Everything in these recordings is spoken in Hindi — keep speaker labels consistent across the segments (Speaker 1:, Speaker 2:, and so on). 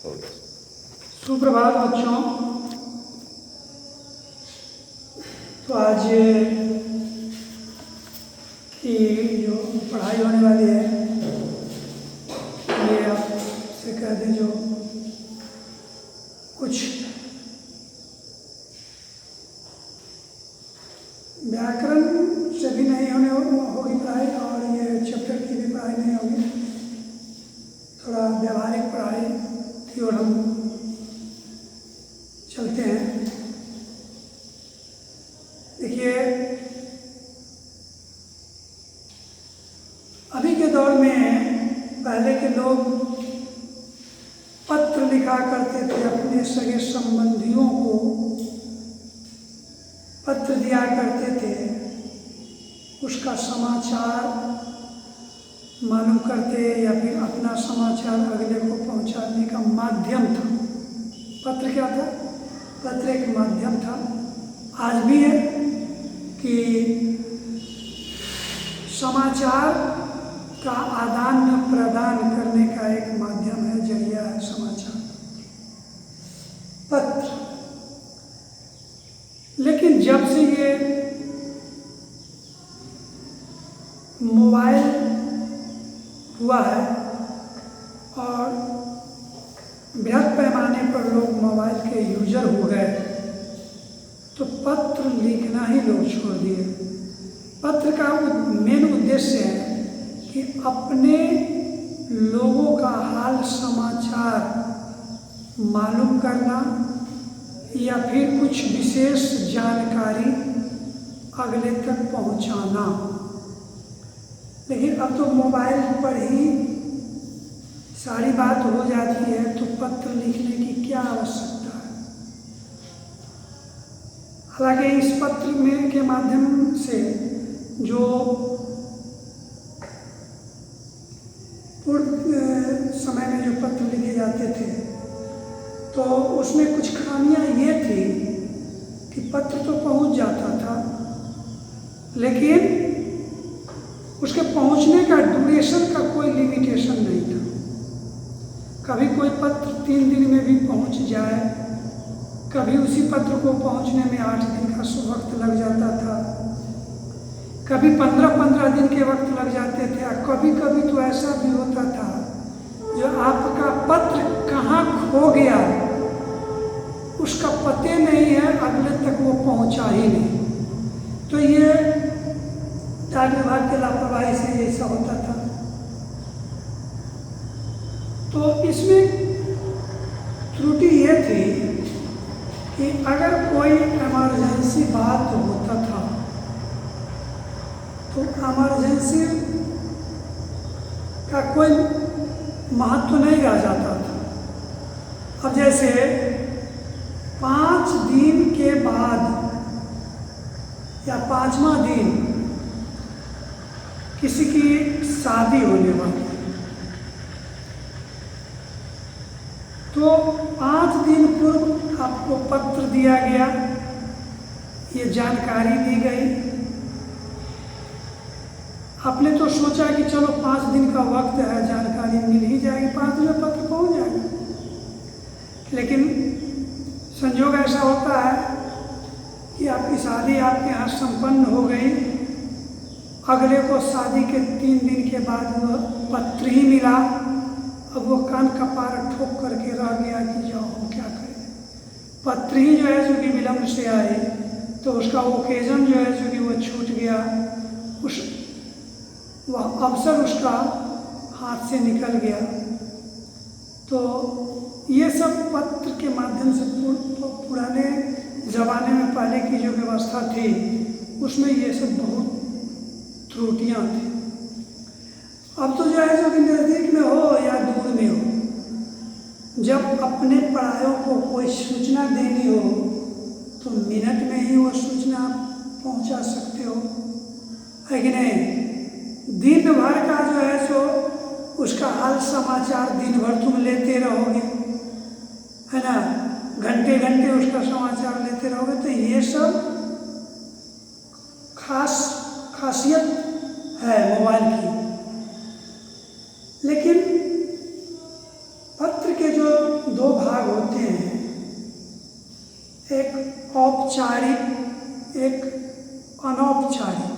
Speaker 1: सुप्रभात बच्चों। तो आज की जो पढ़ाई होने वाली है ये आपसे कह दें, जो कुछ व्याकरण से भी नहीं होगी पढ़ाई और ये चैप्टर की भी पढ़ाई नहीं होगी, थोड़ा व्यवहारिक पढ़ाई की ओर हम चलते हैं। देखिए, अभी के दौर में पहले के लोग पत्र लिखा करते थे, अपने सगे संबंधियों को पत्र दिया करते थे, उसका समाचार मालूम करते या फिर अपना समाचार अगले को पहुंचाने का माध्यम था। पत्र क्या था? पत्र एक माध्यम था। आज भी है कि समाचार का आदान प्रदान करने का एक माध्यम है, जरिया है समाचार, पत्र। लेकिन जब से ये मोबाइल हुआ है और बृहद पैमाने पर लोग मोबाइल के यूजर हो गए, तो पत्र लिखना ही लोग छोड़ दिए। पत्र का मेन उद्देश्य है कि अपने लोगों का हाल समाचार मालूम करना या फिर कुछ विशेष जानकारी अगले तक पहुंचाना। लेकिन अब तो मोबाइल पर ही सारी बात हो जाती है, तो पत्र लिखने की क्या आवश्यकता है। हालांकि इस पत्र में के माध्यम से जो पूर्व समय में जो पत्र लिखे जाते थे, तो उसमें कुछ खामियां ये थी कि पत्र तो पहुंच जाता था, लेकिन उसके पहुंचने का ड्यूरेशन का कोई लिमिटेशन नहीं था। कभी कोई पत्र 3 दिन में भी पहुंच जाए, कभी उसी पत्र को पहुंचने में 8 दिन का वक्त लग जाता था, कभी 15-15 दिन के वक्त लग जाते थे, और कभी कभी तो ऐसा भी होता था जो आपका पत्र कहाँ खो गया उसका पते नहीं है, अगले तक वो पहुंचा ही नहीं। तो ये डाक विभाग की लापरवाही से ऐसा होता था। तो इसमें त्रुटि ये थी कि अगर कोई इमरजेंसी बात होता था तो इमरजेंसी का कोई महत्व नहीं रह जाता था। अब जैसे 5 दिन के बाद या 5वां दिन किसी की शादी होने वाली, तो 5 दिन पूर्व आपको पत्र दिया गया, ये जानकारी दी गई। आपने तो सोचा कि चलो 5 दिन का वक्त है, जानकारी मिल ही जाएगी, 5 दिन में पत्र पहुंच जाएगा। लेकिन संयोग ऐसा होता है कि आपकी शादी आपके यहाँ संपन्न हो गई, अगले को शादी के 3 दिन के बाद वह पत्र ही मिला। अब वो कान कपार ठोक करके रह गया कि जाओ हम क्या करें। पत्र ही जो है जो कि विलम्ब से आए, तो उसका ओकेजन जो है जो कि वो छूट गया, वह अवसर उसका हाथ से निकल गया। तो ये सब पत्र के माध्यम से पुराने ज़माने में पहले की जो व्यवस्था थी उसमें ये सब बहुत त्रुटियाँ थी। अब तो जो है जो कि नज़दीक में हो या दूर में हो, जब अपने परायों को कोई सूचना देनी हो तो मिनट में ही वो सूचना पहुंचा सकते हो, है कि नहीं। दिन भर का जो है सो उसका हाल समाचार दिन भर तुम लेते रहोगे, है ना, घंटे घंटे उसका समाचार लेते रहोगे। तो ये सब खासियत है मोबाइल की। लेकिन पत्र के जो दो भाग होते हैं, एक औपचारिक, एक अनौपचारिक।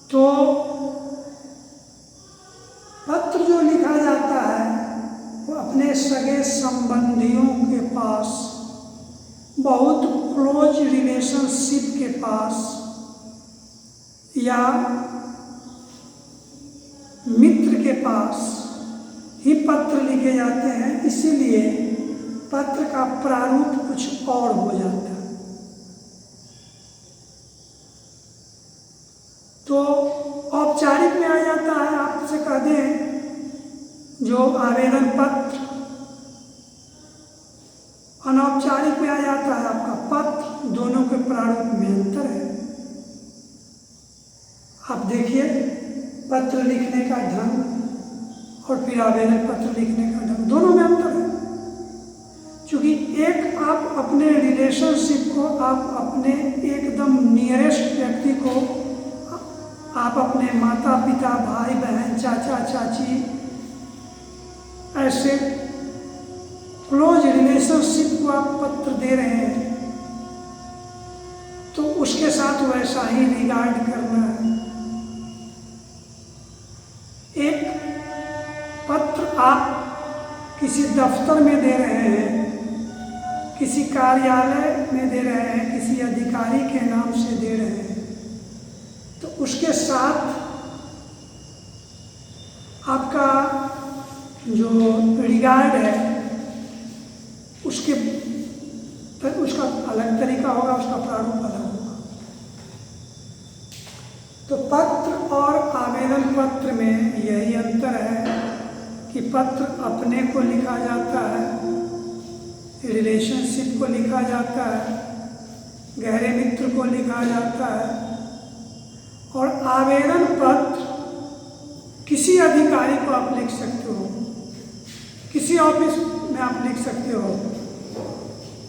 Speaker 1: तो पत्र जो लिखा जाता है वो अपने सगे संबंधियों के पास, बहुत क्लोज रिलेशनशिप के पास या मित्र के पास ही पत्र लिखे जाते हैं, इसीलिए पत्र का प्रारूप कुछ और हो जाता है। तो औपचारिक में आ जाता है, आपसे कह दें जो आवेदन पत्र, अनौपचारिक में आ जाता है आपका पत्र। दोनों के प्रारूप में अंतर है। आप देखिए पत्र लिखने का ढंग और फिर आवेदन पत्र लिखने का ढंग, दोनों में अंतर है। क्योंकि एक आप अपने रिलेशनशिप को, आप अपने एकदम नियरेस्ट व्यक्ति को, आप अपने माता पिता, भाई बहन, चाचा चाची, ऐसे क्लोज रिलेशनशिप को आप पत्र दे रहे हैं, तो उसके साथ वैसा ही रिगार्ड करना है। एक पत्र आप किसी दफ्तर में दे रहे हैं, किसी कार्यालय में दे रहे हैं, किसी अधिकारी के नाम से दे रहे हैं, तो उसके साथ आपका जो रिगार्ड है उसका अलग तरीका होगा, उसका प्रारूप अलग होगा। तो पत्र और आवेदन पत्र में यही अंतर है कि पत्र अपने को लिखा जाता है, रिलेशनशिप को लिखा जाता है, गहरे मित्र को लिखा जाता है, और आवेदन पत्र किसी अधिकारी को आप लिख सकते हो, किसी ऑफिस में आप लिख सकते हो।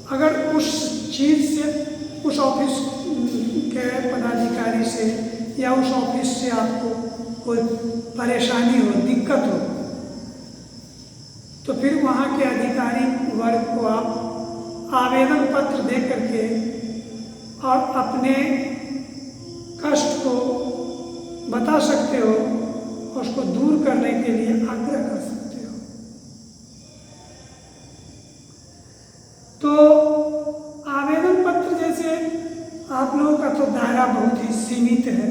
Speaker 1: अगर उस चीज़ से, उस ऑफिस के पदाधिकारी से या उस ऑफिस से आपको कोई परेशानी हो, दिक्कत हो, तो फिर वहाँ के अधिकारी वर्ग को आप आवेदन पत्र दे करके और अपने कष्ट को बता सकते हो और उसको दूर करने के लिए आग्रह कर सकते हो। तो आवेदन पत्र जैसे आप लोगों का तो दायरा बहुत ही सीमित है।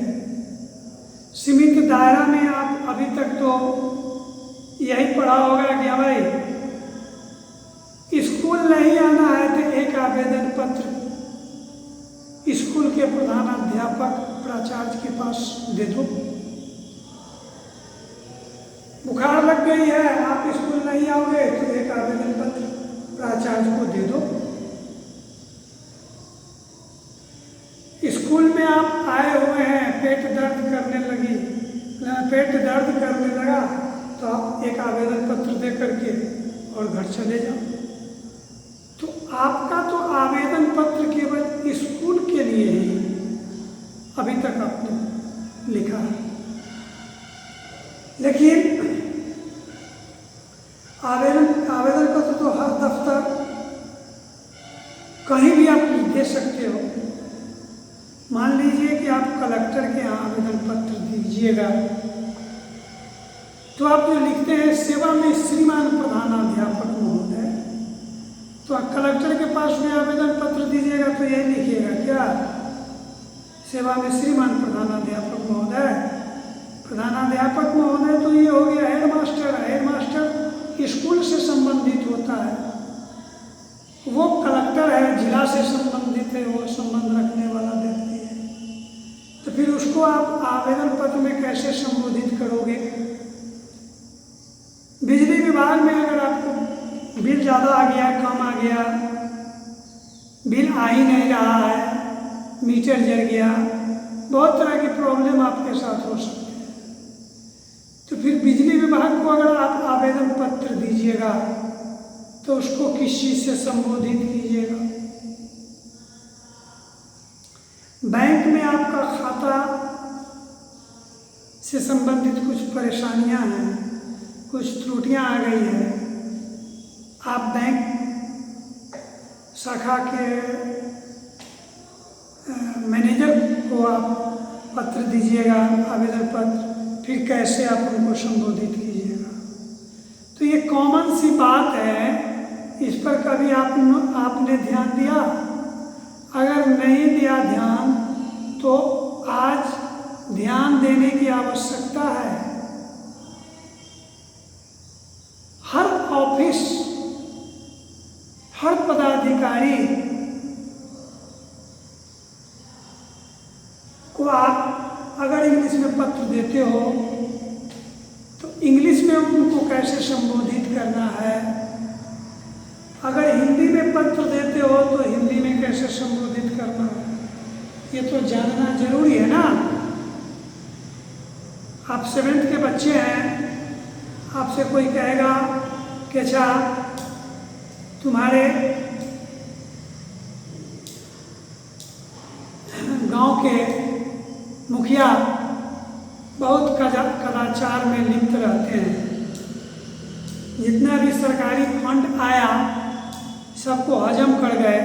Speaker 1: सीमित दायरा में आप अभी तक तो यही पढ़ा होगा कि भाई स्कूल नहीं आना है तो एक आवेदन पत्र स्कूल के प्रधानाध्यापक, प्राचार्य के पास दे दो। बुखार लग गई है, आप स्कूल नहीं आओगे तो एक आवेदन पत्र प्राचार्य को दे दो। स्कूल में आप आए हुए हैं, पेट दर्द करने लगा, तो आप एक आवेदन पत्र दे करके और घर चले जाओ। तो आपका तो आवेदन पत्र केवल स्कूल के लिए ही अभी तक आपने लिखा है, लेकिन आवेदन पत्र तो हर दफ्तर कहीं भी आप दे सकते हो। मान लीजिए कि आप कलेक्टर के यहाँ आवेदन पत्र दीजिएगा, तो आप जो लिखते हैं सेवा में श्रीमान प्रधानाध्यापक महोदय, तो आप कलेक्टर के पास भी आवेदन पत्र दीजिएगा तो यही लिखिएगा क्या, सेवा में श्रीमान प्रधानाध्यापक महोदय। प्रधानाध्यापक महोदय तो ये हो गया हेडमास्टर। हेडमास्टर स्कूल से संबंधित होता है, वो कलेक्टर है, जिला से संबंधित है, वो संबंध रखने वाला व्यक्ति है। तो फिर उसको आप आवेदन पत्र में कैसे संबोधित करोगे? बिजली विभाग में अगर आपको बिल ज़्यादा आ गया, कम आ गया, बिल आ ही नहीं रहा है, मीटर जल गया, बहुत तरह की प्रॉब्लम आपके साथ हो सकती है। तो फिर बिजली विभाग को अगर आप आवेदन पत्र दीजिएगा तो उसको किस चीज़ से संबोधित कीजिएगा? बैंक में आपका खाता से संबंधित कुछ परेशानियां हैं, कुछ त्रुटियां आ गई है, आप बैंक शाखा के मैनेजर को आप पत्र दीजिएगा, आवेदन पत्र, फिर कैसे आप उनको संबोधित कीजिएगा। तो ये कॉमन सी बात है, इस पर कभी आपने ध्यान दिया? अगर नहीं दिया ध्यान तो आज ध्यान देने की आवश्यकता है। हर ऑफिस, हर पदाधिकारी को आप अगर इंग्लिश में पत्र देते हो तो इंग्लिश में उनको कैसे संबोधित करना है, अगर हिंदी में पत्र देते हो तो हिंदी में कैसे संबोधित करना है, ये तो जानना जरूरी है ना। आप 7th के बच्चे हैं, आपसे कोई कहेगा कि अच्छा तुम्हारे गांव के मुखिया बहुत कदाचार में लिप्त रहते हैं, जितना भी सरकारी फंड आया सबको हजम कर गए,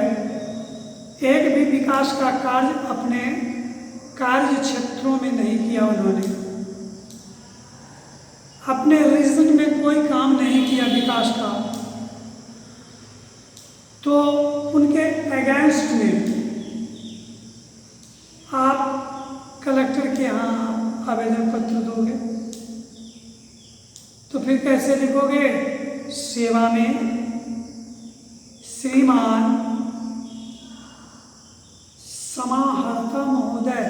Speaker 1: एक भी विकास का कार्य अपने कार्य क्षेत्रों में नहीं किया उन्होंने, अपने रीजन में कोई काम नहीं किया विकास का, तो उनके अगेंस्ट में आप कलेक्टर के यहाँ आवेदन पत्र दोगे तो फिर कैसे लिखोगे? सेवा में श्रीमान समाहर्ता महोदय,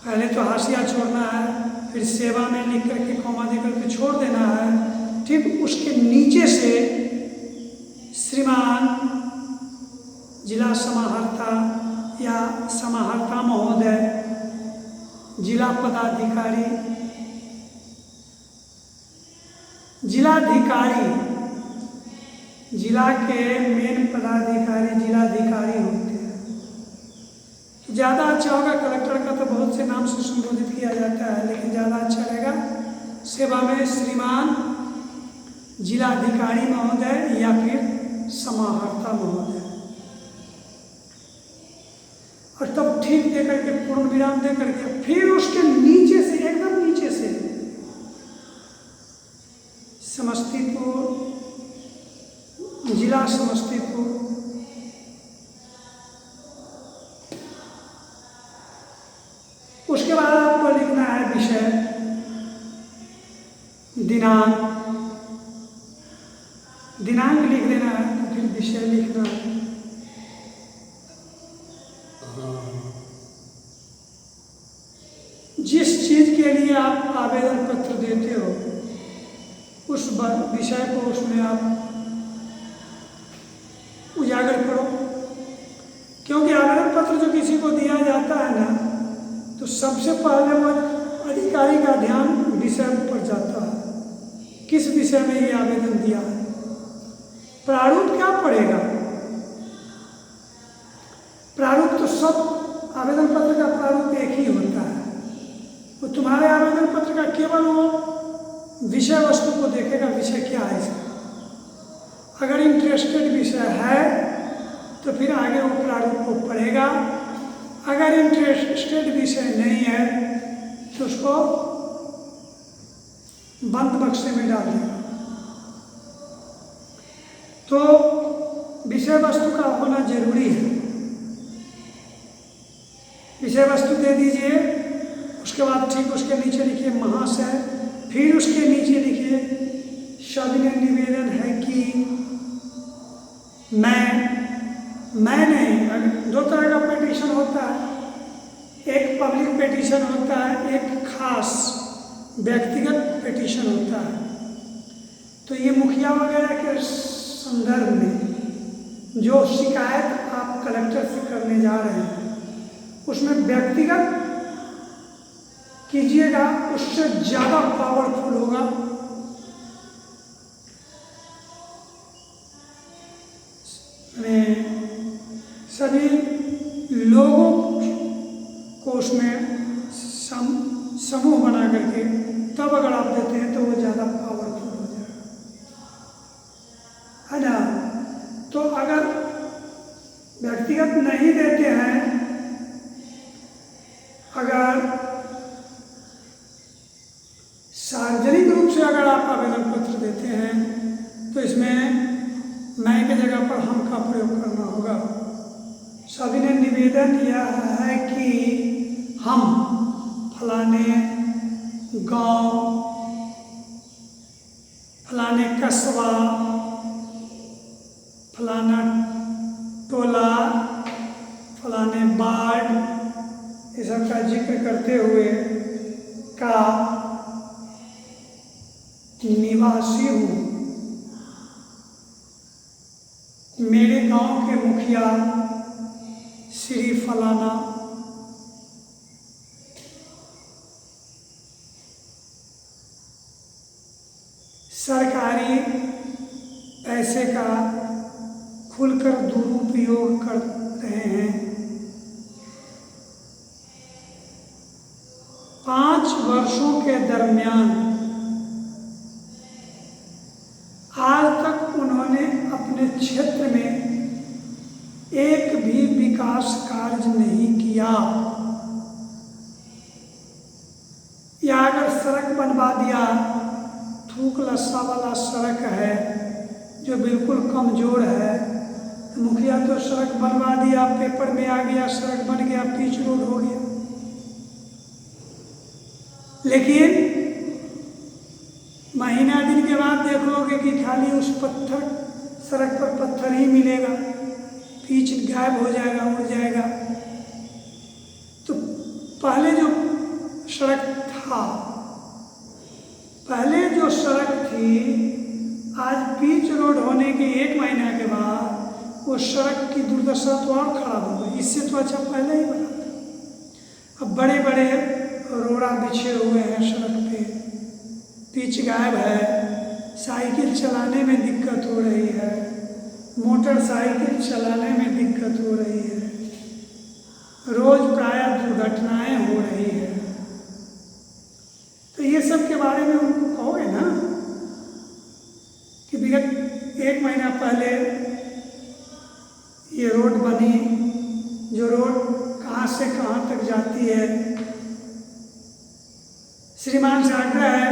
Speaker 1: पहले तो हाशिया छोड़ना है, फिर सेवा में लिख करके कॉमा दे करके छोड़ देना है, ठीक उसके नीचे से श्रीमान जिला समाहर्ता या समाहर्ता महोदय, जिला पदाधिकारी, जिलाधिकारी, जिला के मेन पदाधिकारी जिलाधिकारी होते हैं। तो ज़्यादा अच्छा होगा, कलेक्टर का तो बहुत से नाम से संबोधित किया जाता है, लेकिन ज़्यादा अच्छा रहेगा सेवा में श्रीमान जिलाधिकारी महोदय या फिर समाहर्ता महोदय, और तब ठीक दे करके पूर्ण विराम दे करके फिर उसके नीचे से, एकदम नीचे से समस्तीपुर, जिला समस्तीपुर, उसके बाद आपको लिखना है विषय, दिनांक, दिनांक लिख देना है, तो फिर विषय लिखना है। जिस चीज के लिए आप आवेदन पत्र देते हो उस विषय को उसमें आप उजागर करो, क्योंकि आवेदन पत्र जो किसी को दिया जाता है ना, तो सबसे पहले वो अधिकारी का ध्यान विषय पर जाता है, किस विषय में ये आवेदन दिया है। प्रारूप क्या पड़ेगा? प्रारूप तो सब आवेदन पत्र का प्रारूप एक ही होता है, वो तुम्हारे आवेदन पत्र का केवल वो विषय वस्तु को देखेगा, विषय क्या है इसका। अगर इंटरेस्टेड विषय है तो फिर आगे वो प्रारूप को पढ़ेगा, अगर इंटरेस्टेड विषय नहीं है तो उसको बंद बक्से में डाल देगा। तो विषय वस्तु का होना जरूरी है। विषय वस्तु दे दीजिए, उसके बाद ठीक उसके नीचे लिखिए महाशय, फिर उसके नीचे लिखिए सविनय निवेदन है कि मैं नहीं, दो तरह का पिटीशन होता है, एक पब्लिक पिटीशन होता है, एक खास व्यक्तिगत पिटीशन होता है। तो ये मुखिया वगैरह के संदर्भ में जो शिकायत आप कलेक्टर से करने जा रहे हैं उसमें व्यक्तिगत कीजिएगा, उससे ज़्यादा पावरफुल होगा। सभी लोगों को उसमें समूह बना करके तब अगर आप नियमित रूप से अगर आप आवेदन पत्र देते हैं तो इसमें मैं की जगह पर हम का प्रयोग करना होगा। सभी ने निवेदन किया है कि हम फलाने गांव, फलाने कस्बा, फलाना टोला, फलाने वार्ड, ये सब का जिक्र करते हुए का निवासी हूँ। मेरे गांव के मुखिया श्री फलाना सरकारी पैसे का खुलकर दुरुपयोग कर रहे हैं। 5 वर्षों के दरमियान आज तक उन्होंने अपने क्षेत्र में एक भी विकास कार्य नहीं किया, या अगर सड़क बनवा दिया, थूक लस्सा वाला सड़क है जो बिल्कुल कमज़ोर है, मुखिया तो सड़क बनवा दिया, पेपर में आ गया, सड़क बन गया, पिच रोड हो गया। लेकिन महीना दिन के बाद देखोगे कि खाली उस सड़क पर पत्थर ही मिलेगा, पिच गायब हो जाएगा, उड़ जाएगा। तो पहले जो सड़क था, पहले जो सड़क थी, आज पिच रोड होने के 1 महीना के बाद वो सड़क की दुर्दशा तो और खराब हो गई। इससे तो अच्छा पहले ही बना था। अब बड़े बड़े रोड़ा बिछे हुए हैं सड़क पे, पिच गायब है, साइकिल चलाने में दिक्कत हो रही है, मोटरसाइकिल चलाने में दिक्कत हो रही है, रोज प्रायः दुर्घटनाएं हो रही है। तो ये सब के बारे में उनको कहोगे ना कि विगत 1 महीना पहले ये रोड बनी, जो रोड कहाँ से कहाँ तक जाती है। श्रीमान से आग्रह है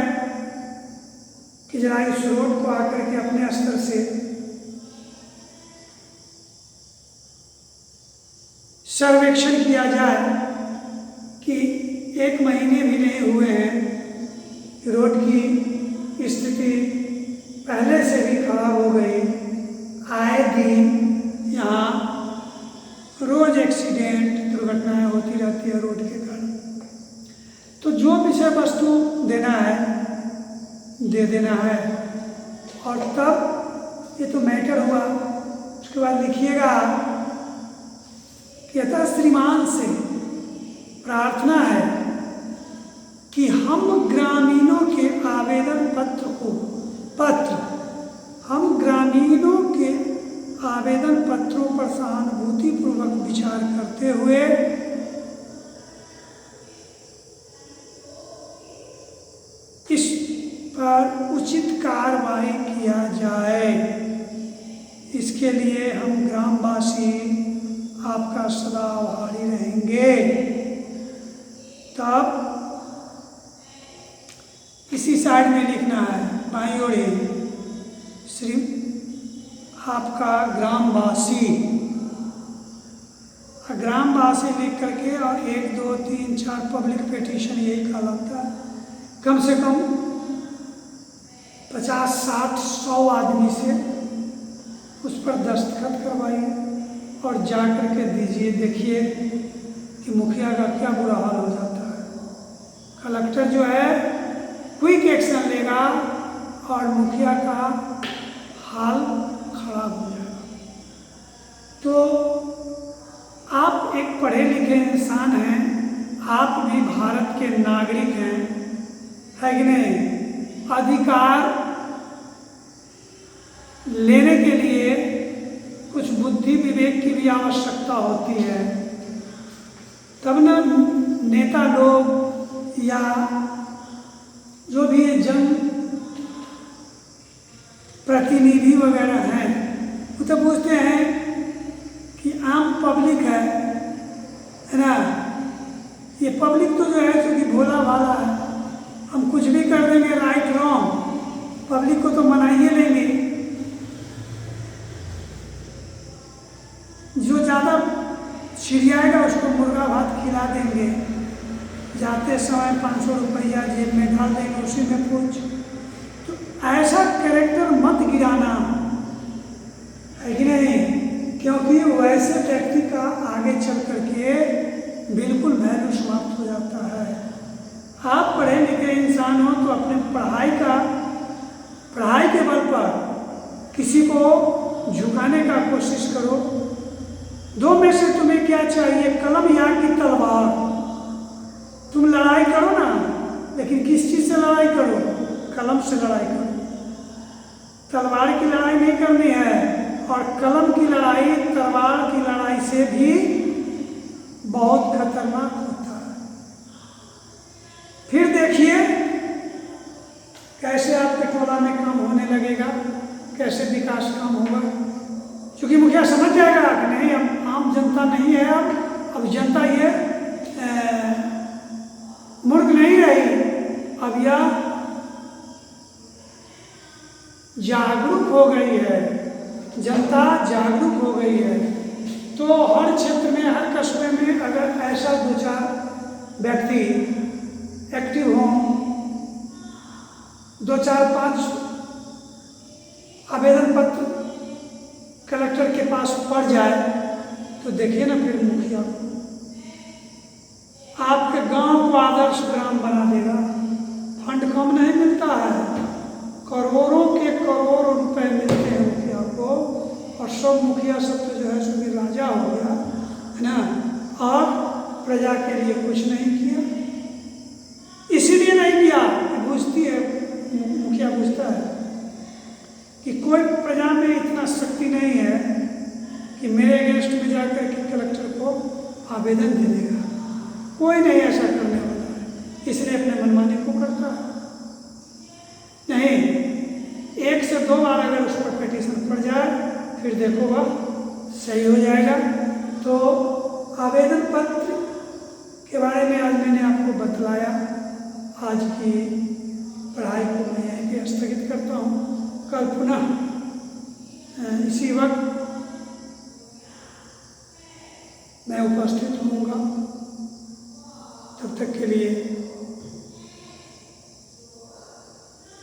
Speaker 1: कि जरा इस रोड को आकर के अपने स्तर से सर्वेक्षण किया जाए कि 1 महीने भी नहीं हुए हैं, रोड की स्थिति पहले से भी खराब हो गई। आए दिन यहाँ रोज एक्सीडेंट, दुर्घटनाएं होती रहती है रोड के कारण। तो जो विषय वस्तु देना है दे देना है, और तब ये तो मैटर हुआ। उसके बाद लिखिएगा कि यथा श्रीमान से प्रार्थना है कि हम ग्रामीणों के आवेदन हम ग्रामीणों के आवेदन पत्रों पर सहानुभूतिपूर्वक विचार करते हुए इस पर उचित कार्रवाई किया जाए। इसके लिए हम ग्रामवासी आपका सदा आभारी रहेंगे। तब इसी साइड में लिखना है, बाईं ओर श्री आपका ग्रामवासी, ग्रामवासी लिख करके और 1 2 3 4 पब्लिक पिटीशन यही कहलाता है। कम से कम 50 60 100 आदमी से उस पर दस्तखत करवाइए और जा कर के दीजिए। देखिए कि मुखिया का क्या बुरा हाल हो जाता है। कलेक्टर जो है क्विक एक्शन लेगा और मुखिया का हाल खराब हो जाएगा। तो आप एक पढ़े लिखे इंसान हैं, आप भी भारत के नागरिक हैं, है कि नहीं? अधिकार लेने के लिए कुछ बुद्धि विवेक की भी आवश्यकता होती है, तब न नेता लोग या जो भी जन प्रतिनिधि वगैरह हैं वो तो पूछते हैं कि आम पब्लिक है ना, ये पब्लिक तो जो है क्योंकि भोला भाला है, हम कुछ भी कर देंगे राइट रॉन्ग, चिड़ियाएगा, उसको मुर्गा भात खिला देंगे, जाते समय 500 रुपया जेब में डाल देंगे, उसी में पूछ। तो ऐसा कैरेक्टर मत गिराना, है कि नहीं? क्योंकि वैसे व्यक्ति का आगे चल करके बिल्कुल वैल्यू समाप्त हो जाता है। आप पढ़े लिखे इंसान हो तो अपने पढ़ाई के बल पर किसी को झुकाने का कोशिश करो। दो में से तुम्हें क्या चाहिए, कलम या कि तलवार? तुम लड़ाई करो ना, लेकिन किस चीज़ से लड़ाई करो? कलम से लड़ाई करो। तलवार की लड़ाई नहीं करनी है, और कलम की लड़ाई तलवार की लड़ाई से भी बहुत खतरनाक होता है। फिर देखिए कैसे आपके टोला में काम होने लगेगा, कैसे विकास काम होगा। क्योंकि मुखिया समझ जाएगा कि नहीं, अब आम जनता नहीं है, अब जनता ये मूर्ख नहीं रही, अब यह जागरूक हो गई है, जनता जागरूक हो गई है। तो हर क्षेत्र में, हर कस्बे में अगर ऐसा 2-4 व्यक्ति एक्टिव हों, 2-4-5 आवेदन पत्र कलेक्टर के पास पड़ जाए तो देखिए ना, फिर मुखिया आपके गांव को आदर्श ग्राम बना देगा। फंड कम नहीं मिलता है, करोड़ों के करोड़ रुपए मिलते हैं मुखिया को, और सब मुखिया सब तो जो है सभी राजा हो गया है ना, और प्रजा के लिए कुछ नहीं किया। इसीलिए नहीं किया कि बुझती है, मुखिया बुझता है कि कोई प्रजा में इतना शक्ति नहीं है कि मेरे अगेंस्ट में जाकर के कलेक्टर को आवेदन दे देगा। कोई नहीं ऐसा करने वाला है, इसलिए अपने मनमानी को करता है। नहीं, 1 से 2 बार अगर उस पर पिटीशन पड़ जाए, फिर देखो वह सही हो जाएगा। तो आवेदन पत्र के बारे में आज मैंने आपको बतलाया। आज की पढ़ाई को मैं यहीं पे स्थगित करता हूँ। कल पुनः इसी वक्त मैं उपस्थित होऊंगा। तब तक के लिए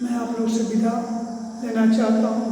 Speaker 1: मैं आप लोग से विदा लेना चाहता हूँ।